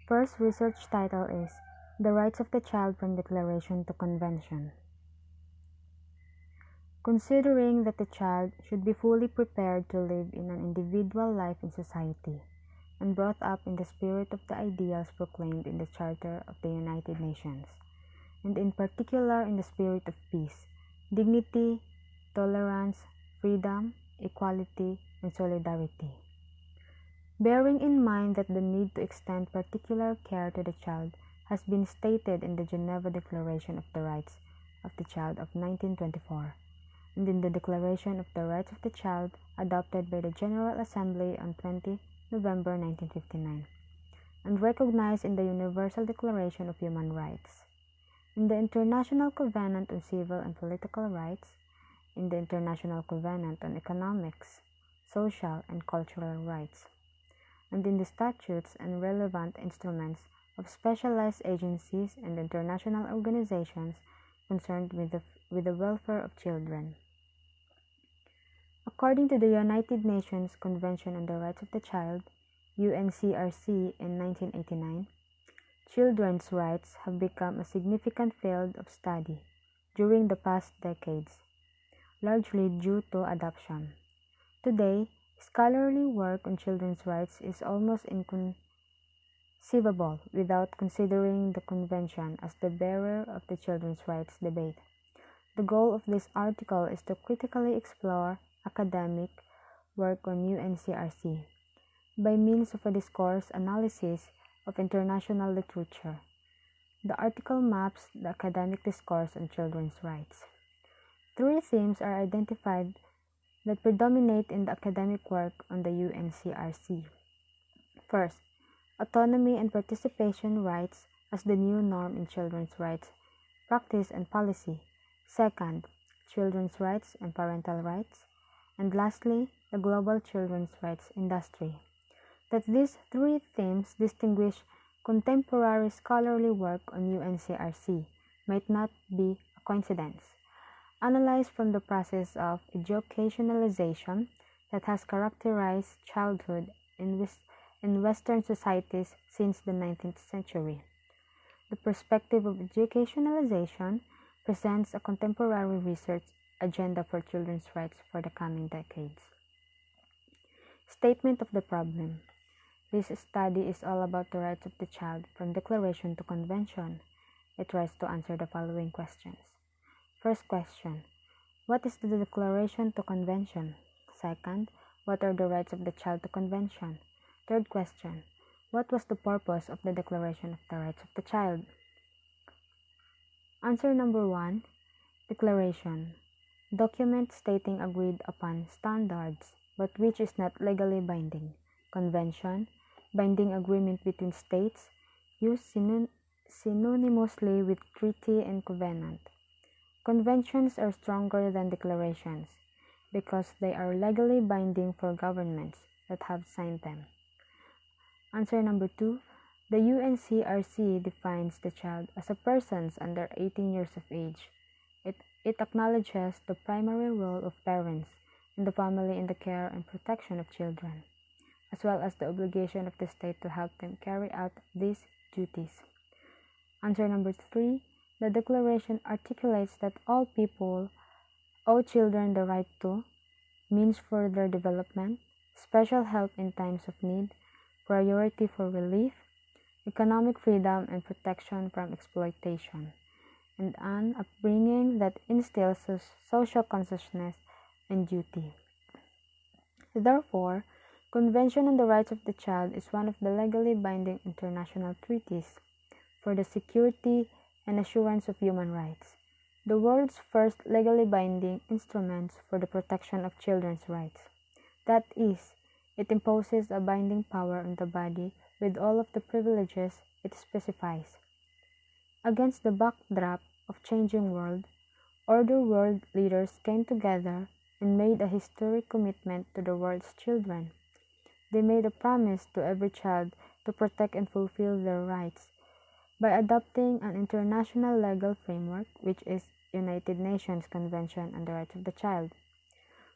First research title is The Rights of the Child from Declaration to Convention. Considering that the child should be fully prepared to live in an individual life in society and brought up in the spirit of the ideals proclaimed in the Charter of the United Nations, and in particular in the spirit of peace, dignity, tolerance, freedom, equality, and solidarity. Bearing in mind that the need to extend particular care to the child has been stated in the Geneva Declaration of the Rights of the Child of 1924 and in the Declaration of the Rights of the Child adopted by the General Assembly on 20 November 1959 and recognized in the Universal Declaration of Human Rights, in the International Covenant on Civil and Political Rights, in the International Covenant on Economics, Social, and Cultural Rights, and in the statutes and relevant instruments of specialized agencies and international organizations concerned with the welfare of children. According to the United Nations Convention on the Rights of the Child, UNCRC, in 1989, children's rights have become a significant field of study during the past decades, largely due to adoption. Today, scholarly work on children's rights is almost inconceivable without considering the Convention as the bearer of the children's rights debate. The goal of this article is to critically explore academic work on UNCRC by means of a discourse analysis of international literature. The article maps the academic discourse on children's rights. Three themes are identified that predominate in the academic work on the UNCRC. First, autonomy and participation rights as the new norm in children's rights practice and policy. Second, children's rights and parental rights. And lastly, the global children's rights industry. That these three themes distinguish contemporary scholarly work on UNCRC might not be a coincidence. Analyzed from the process of educationalization that has characterized childhood in Western societies since the 19th century. The perspective of educationalization presents a contemporary research agenda for children's rights for the coming decades. Statement of the problem. This study is all about the rights of the child from Declaration to Convention. It tries to answer the following questions. First question, what is the Declaration to Convention? Second, what are the rights of the child to Convention? Third question, what was the purpose of the Declaration of the Rights of the Child? Answer number 1, Declaration. Document stating agreed upon standards, but which is not legally binding. Convention, binding agreement between states, used synonymously with treaty and covenant. Conventions are stronger than declarations because they are legally binding for governments that have signed them. Answer number 2, the UNCRC defines the child as a person under 18 years of age. It acknowledges the primary role of parents and the family in the care and protection of children, as well as the obligation of the state to help them carry out these duties. Answer number 3, the Declaration articulates that all people owe children the right to means for their development, special help in times of need, priority for relief, economic freedom and protection from exploitation, and an upbringing that instills social consciousness and duty. Therefore, Convention on the Rights of the Child is one of the legally binding international treaties for the security and assurance of human rights, the world's first legally binding instruments for the protection of children's rights. That is, it imposes a binding power on the body with all of the privileges it specifies. Against the backdrop of changing world leaders came together and made a historic commitment to the world's children. They made a promise to every child to protect and fulfill their rights by adopting an international legal framework, which is United Nations Convention on the Rights of the Child.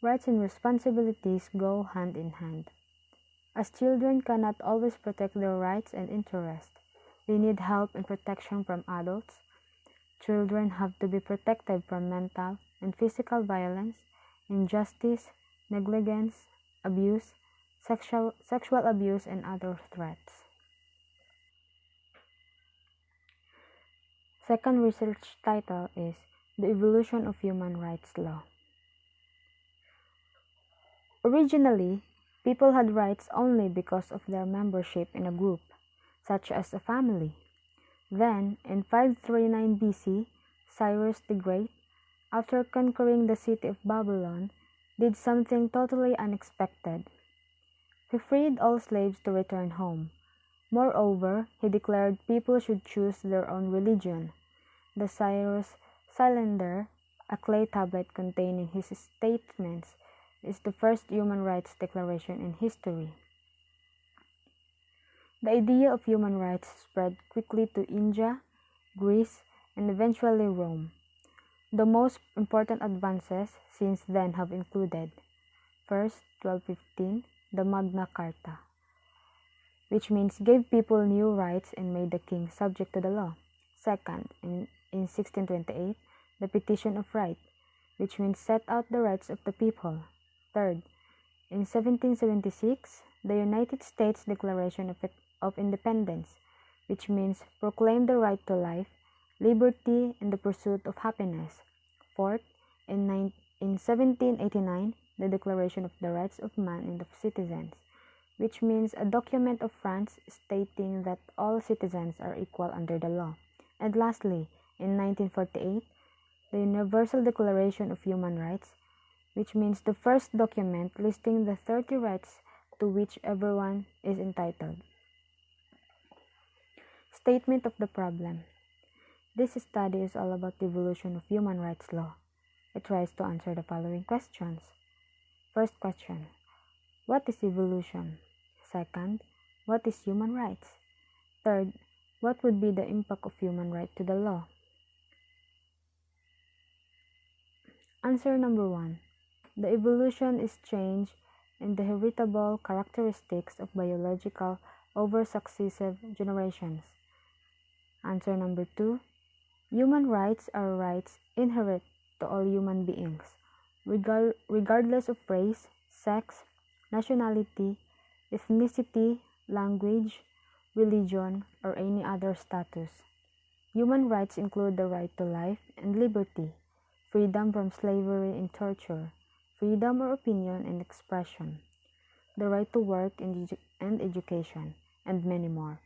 Rights and responsibilities go hand in hand. As children cannot always protect their rights and interests, they need help and protection from adults. Children have to be protected from mental and physical violence, injustice, negligence, abuse, sexual abuse, and other threats. Second research title is The Evolution of Human Rights Law. Originally, people had rights only because of their membership in a group, such as a family. Then, in 539 BC, Cyrus the Great, after conquering the city of Babylon, did something totally unexpected. He freed all slaves to return home. Moreover, he declared people should choose their own religion. The Cyrus Cylinder, a clay tablet containing his statements, is the first human rights declaration in history. The idea of human rights spread quickly to India, Greece, and eventually Rome. The most important advances since then have included: first, 1215, the Magna Carta, which means gave people new rights and made the king subject to the law. Second, in 1628, the Petition of Right, which means set out the rights of the people. Third, in 1776, the United States Declaration of Independence, which means proclaim the right to life, liberty, and the pursuit of happiness. Fourth, in 1789, the Declaration of the Rights of Man and of Citizens, which means a document of France stating that all citizens are equal under the law. And lastly, in 1948, the Universal Declaration of Human Rights, which means the first document listing the 30 rights to which everyone is entitled. Statement of the problem. This study is all about the evolution of human rights law. It tries to answer the following questions. First question, what is evolution? Second, what is human rights? Third, what would be the impact of human right to the law? Answer number 1. The evolution is change in the heritable characteristics of biological over successive generations. Answer number 2. Human rights are rights inherent to all human beings, regardless of race, sex, nationality, ethnicity, language, religion, or any other status. Human rights include the right to life and liberty, freedom from slavery and torture, freedom of opinion and expression, the right to work and education, and many more.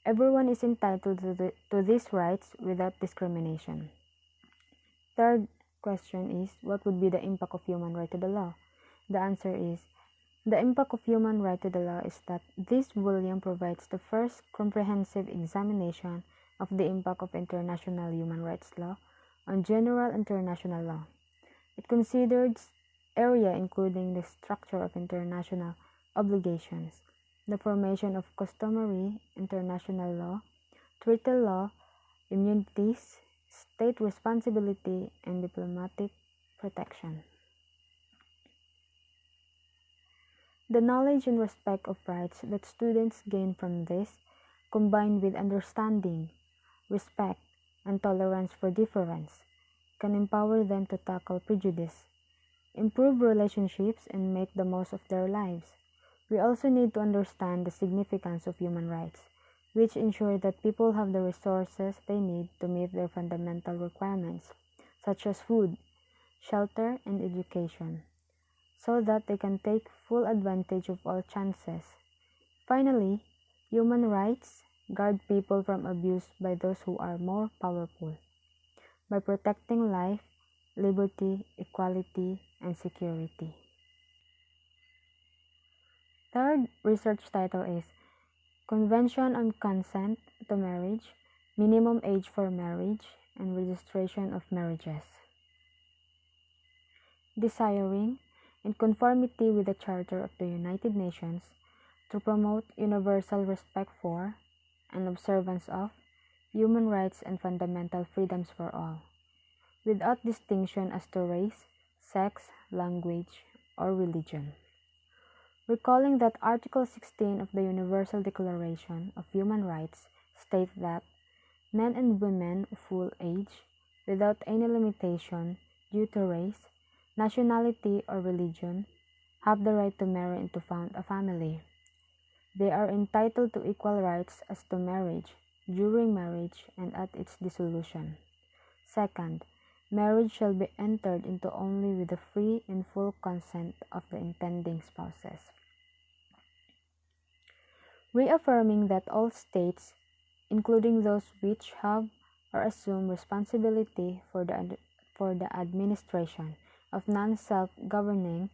Everyone is entitled to these rights without discrimination. Third question is, what would be the impact of human right to the law? The answer is, the impact of human right to the law is that this volume provides the first comprehensive examination of the impact of international human rights law on general international law. It considers area including the structure of international obligations, the formation of customary international law, treaty law, immunities, state responsibility, and diplomatic protection. The knowledge and respect of rights that students gain from this, combined with understanding, respect, and tolerance for difference, can empower them to tackle prejudice, improve relationships, and make the most of their lives. We also need to understand the significance of human rights, which ensure that people have the resources they need to meet their fundamental requirements, such as food, shelter, and education, so that they can take full advantage of all chances. Finally, human rights guard people from abuse by those who are more powerful, by protecting life, liberty, equality, and security. Third research title is Convention on Consent to Marriage, Minimum Age for Marriage, and Registration of Marriages. Desiring, in conformity with the Charter of the United Nations, to promote universal respect for and observance of human rights and fundamental freedoms for all, without distinction as to race, sex, language, or religion. recalling that Article 16 of the Universal Declaration of Human Rights states that men and women of full age, without any limitation due to race, nationality, or religion, have the right to marry and to found a family. They are entitled to equal rights as to marriage, during marriage, and at its dissolution. Second, marriage shall be entered into only with the free and full consent of the intending spouses. Reaffirming that all states, including those which have or assume responsibility for the administration of non-self-governing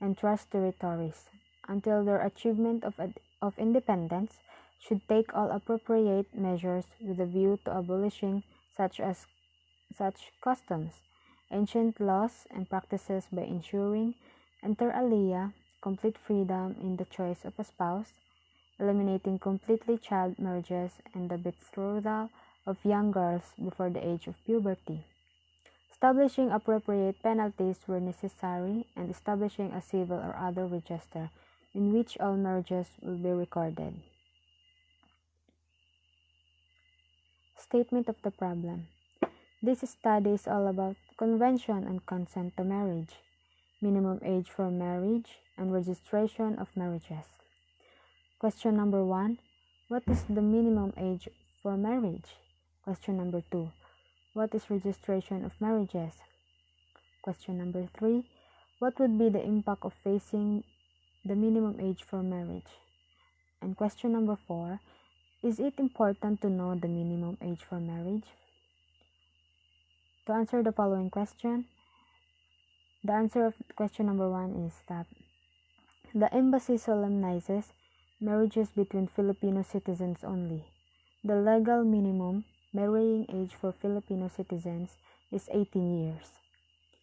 and trust territories until their achievement of independence, should take all appropriate measures with a view to abolishing such customs, ancient laws, and practices by ensuring, inter alia, complete freedom in the choice of a spouse, eliminating completely child marriages and the betrothal of young girls before the age of puberty, establishing appropriate penalties where necessary, and establishing a civil or other register in which all marriages will be recorded. Statement of the problem. This study is all about convention and consent to marriage, minimum age for marriage, and registration of marriages. Question number 1. What is the minimum age for marriage? Question number 2. What is registration of marriages? Question number 3. What would be the impact of fixing the minimum age for marriage? And question number 4. Is it important to know the minimum age for marriage? To answer the following question, the answer of question number 1 is that the embassy solemnizes marriages between Filipino citizens only. The legal minimum marrying age for Filipino citizens is 18 years.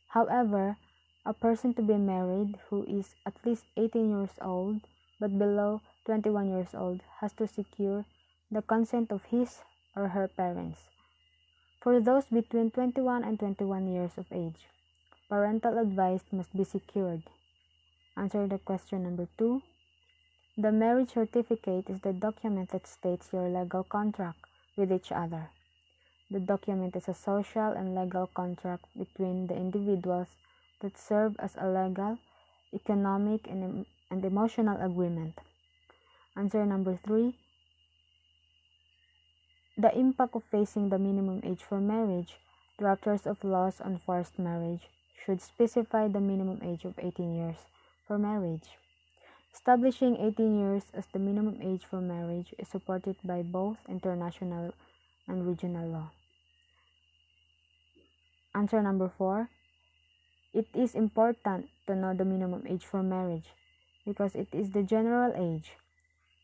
However, a person to be married who is at least 18 years old but below 21 years old has to secure the consent of his or her parents. For those between 21 and 21 years of age, parental advice must be secured. Answer the question number 2. The marriage certificate is the document that states your legal contract with each other. The document is a social and legal contract between the individuals that serve as a legal, economic, and emotional agreement. Answer number 3. The impact of fixing the minimum age for marriage. Drafters of laws on forced marriage should specify the minimum age of 18 years for marriage. Establishing 18 years as the minimum age for marriage is supported by both international and regional law. Answer number 4. It is important to know the minimum age for marriage because it is the general age,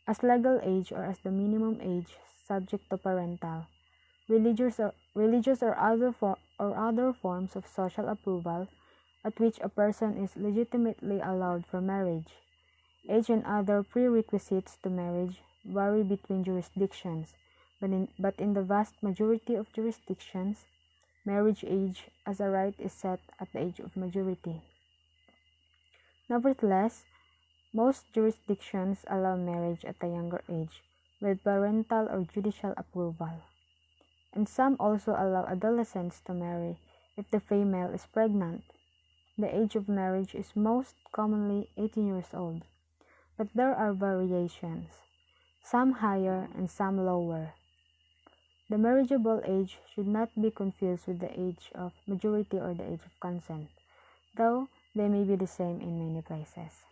as legal age or as the minimum age subject to parental, religious or other forms of social approval at which a person is legitimately allowed for marriage. Age and other prerequisites to marriage vary between jurisdictions, but in the vast majority of jurisdictions, marriage age as a right is set at the age of majority. Nevertheless, most jurisdictions allow marriage at a younger age with parental or judicial approval, and some also allow adolescents to marry if the female is pregnant. The age of marriage is most commonly 18 years old, but there are variations, some higher and some lower. The marriageable age should not be confused with the age of majority or the age of consent, though they may be the same in many places.